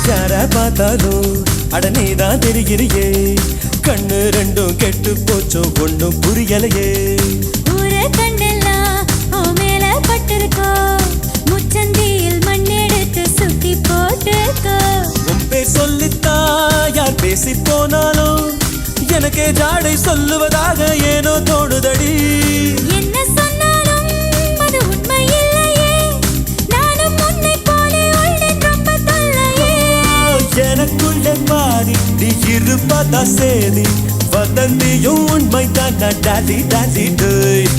யார பார்த்தாலும் அட நீதான் தெரிகிறியே கண்ணு ரெண்டும் கெட்டு போச்சோ ஒண்ணும் புரியலையே ஊரே கண்ணெல்லாம் ஓ மேல பட்டிருக்கோ முச்சந்தியில் மண்ணெடுத்து சுத்தி போட்டுக்கோ உன் பேர் சொல்லித்தா யார் பேசி போனாலும் எனக்கே ஜாடை சொல்லுவதாக ஏனோ தோணுதடி என்ன சொன்னாலும் அது உண்மை இல்லையே நானும் உன்னை போல உள்ளேன் ரொம்ப தொல்லையே எனக்குள்ளே பாதி நீ இருப்பதா சேதி வதந்தியும் உண்மைதான் டாடி டாடி டேய்